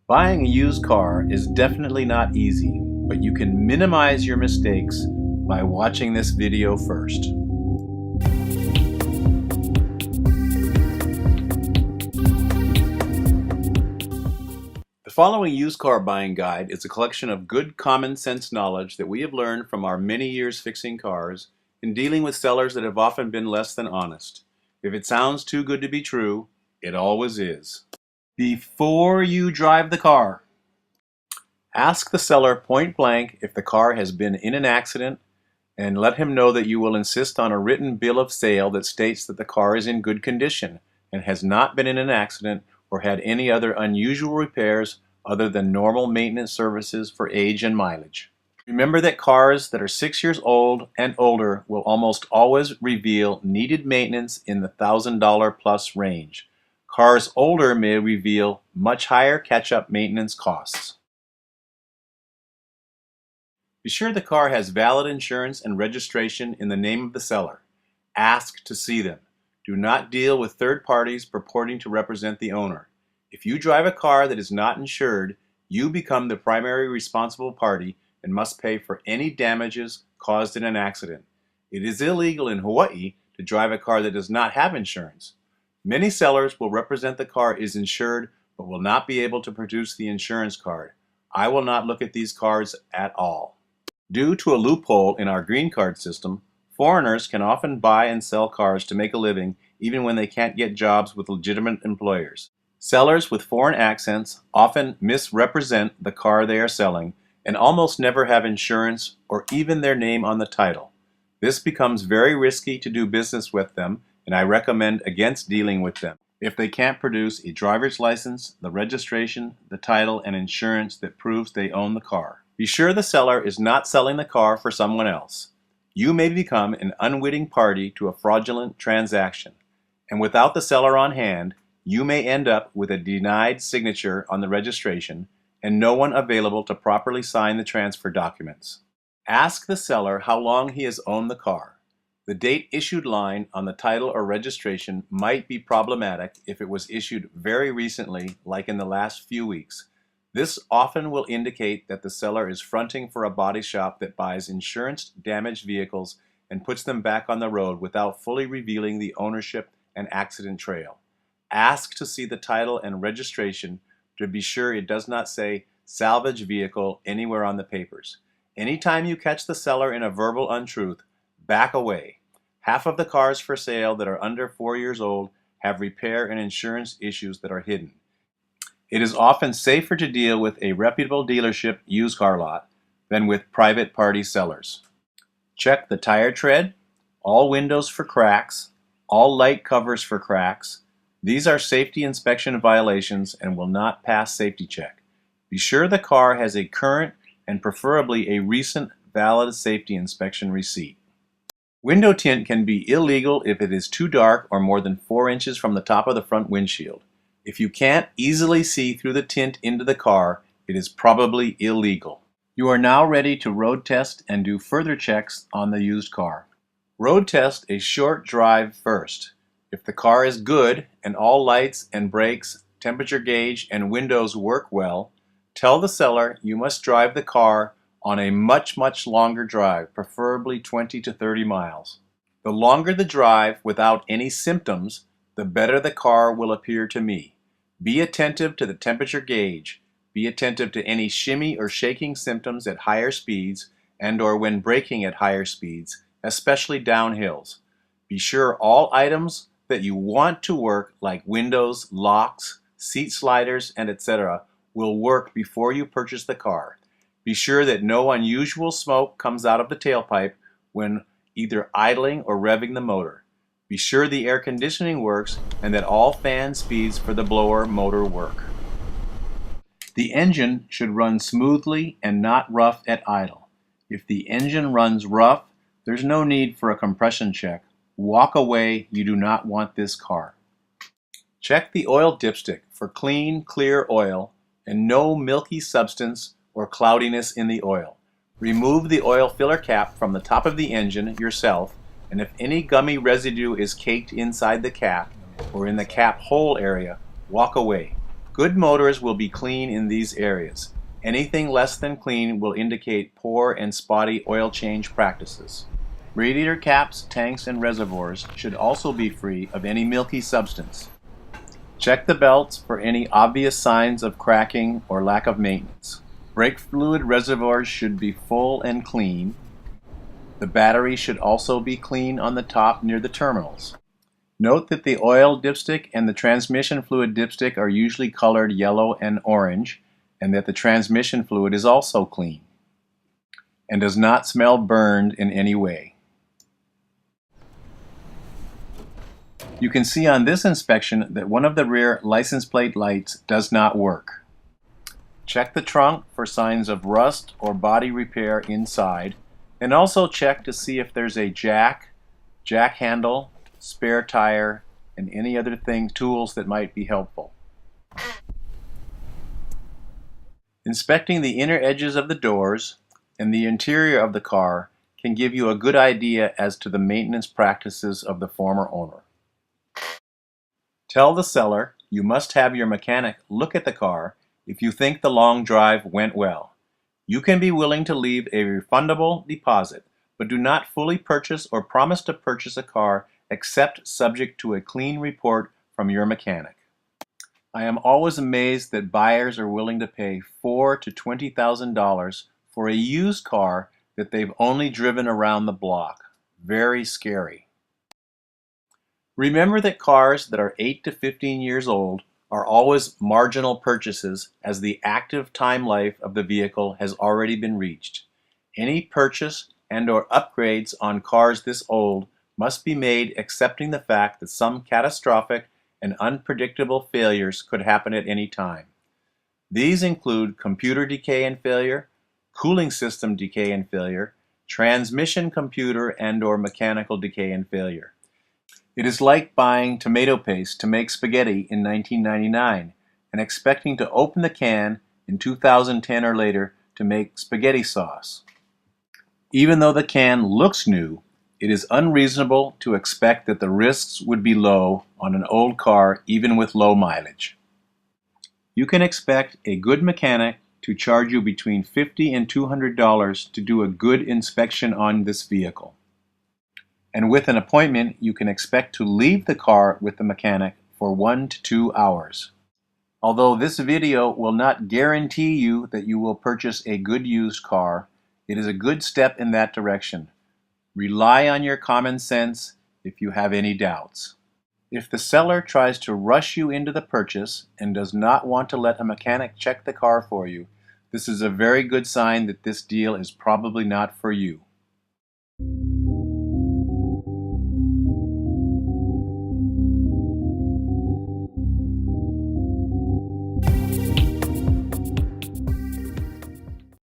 Buying a used car is definitely not easy, but you can minimize your mistakes by watching this video first. The following used car buying guide is a collection of good common sense knowledge that we have learned from our many years fixing cars and dealing with sellers that have often been less than honest. If it sounds too good to be true, it always is. Before you drive the car, ask the seller point blank if the car has been in an accident and let him know that you will insist on a written bill of sale that states that the car is in good condition and has not been in an accident or had any other unusual repairs other than normal maintenance services for age and mileage. Remember that cars that are 6 years old and older will almost always reveal needed maintenance in the $1,000 plus range. Cars older may reveal much higher catch-up maintenance costs. Be sure the car has valid insurance and registration in the name of the seller. Ask to see them. Do not deal with third parties purporting to represent the owner. If you drive a car that is not insured, you become the primary responsible party and must pay for any damages caused in an accident. It is illegal in Hawaii to drive a car that does not have insurance. Many sellers will represent the car is insured but will not be able to produce the insurance card. I will not look at these cars at all. Due to a loophole in our green card system, foreigners can often buy and sell cars to make a living even when they can't get jobs with legitimate employers. Sellers with foreign accents often misrepresent the car they are selling and almost never have insurance or even their name on the title. This becomes very risky to do business with them, and I recommend against dealing with them if they can't produce a driver's license, the registration, the title, and insurance that proves they own the car. Be sure the seller is not selling the car for someone else. You may become an unwitting party to a fraudulent transaction, and without the seller on hand, you may end up with a denied signature on the registration and no one available to properly sign the transfer documents. Ask the seller how long he has owned the car. The date issued line on the title or registration might be problematic if it was issued very recently, like in the last few weeks. This often will indicate that the seller is fronting for a body shop that buys insurance-damaged vehicles and puts them back on the road without fully revealing the ownership and accident trail. Ask to see the title and registration to be sure it does not say salvage vehicle anywhere on the papers. Anytime you catch the seller in a verbal untruth, back away. Half of the cars for sale that are under 4 years old have repair and insurance issues that are hidden. It is often safer to deal with a reputable dealership used car lot than with private party sellers. Check the tire tread, all windows for cracks, all light covers for cracks. These are safety inspection violations and will not pass safety check. Be sure the car has a current and preferably a recent valid safety inspection receipt. Window tint can be illegal if it is too dark or more than 4 inches from the top of the front windshield. If you can't easily see through the tint into the car, it is probably illegal. You are now ready to road test and do further checks on the used car. Road test a short drive first. If the car is good and all lights and brakes, temperature gauge, and windows work well, tell the seller you must drive the car on a much longer drive, preferably 20 to 30 miles. The longer the drive without any symptoms, the better the car will appear to me. Be attentive to the temperature gauge. Be attentive to any shimmy or shaking symptoms at higher speeds and or when braking at higher speeds, especially downhills. Be sure all items that you want to work, like windows, locks, seat sliders, and etc., will work before you purchase the car. Be sure that no unusual smoke comes out of the tailpipe when either idling or revving the motor. Be sure the air conditioning works and that all fan speeds for the blower motor work. The engine should run smoothly and not rough at idle. If the engine runs rough, there's no need for a compression check. Walk away, you do not want this car. Check the oil dipstick for clean, clear oil and no milky substance or cloudiness in the oil. Remove the oil filler cap from the top of the engine yourself, and if any gummy residue is caked inside the cap or in the cap hole area, walk away. Good motors will be clean in these areas. Anything less than clean will indicate poor and spotty oil change practices. Radiator caps, tanks, and reservoirs should also be free of any milky substance. Check the belts for any obvious signs of cracking or lack of maintenance. Brake fluid reservoirs should be full and clean. The battery should also be clean on the top near the terminals. Note that the oil dipstick and the transmission fluid dipstick are usually colored yellow and orange, and that the transmission fluid is also clean and does not smell burned in any way. You can see on this inspection that one of the rear license plate lights does not work. Check the trunk for signs of rust or body repair inside, and also check to see if there's a jack handle, spare tire, and any other tools that might be helpful. Inspecting the inner edges of the doors and the interior of the car can give you a good idea as to the maintenance practices of the former owner. Tell the seller you must have your mechanic look at the car if you think the long drive went well. You can be willing to leave a refundable deposit, but do not fully purchase or promise to purchase a car except subject to a clean report from your mechanic. I am always amazed that buyers are willing to pay $4,000 to $20,000 for a used car that they've only driven around the block. Very scary. Remember that cars that are 8 to 15 years old are always marginal purchases, as the active time life of the vehicle has already been reached. Any purchase and/or upgrades on cars this old must be made accepting the fact that some catastrophic and unpredictable failures could happen at any time. These include computer decay and failure, cooling system decay and failure, transmission computer and/or mechanical decay and failure. It is like buying tomato paste to make spaghetti in 1999 and expecting to open the can in 2010 or later to make spaghetti sauce. Even though the can looks new, it is unreasonable to expect that the risks would be low on an old car even with low mileage. You can expect a good mechanic to charge you between $50 and $200 to do a good inspection on this vehicle. And with an appointment, you can expect to leave the car with the mechanic for 1 to 2 hours. Although this video will not guarantee you that you will purchase a good used car, it is a good step in that direction. Rely on your common sense if you have any doubts. If the seller tries to rush you into the purchase and does not want to let a mechanic check the car for you, this is a very good sign that this deal is probably not for you.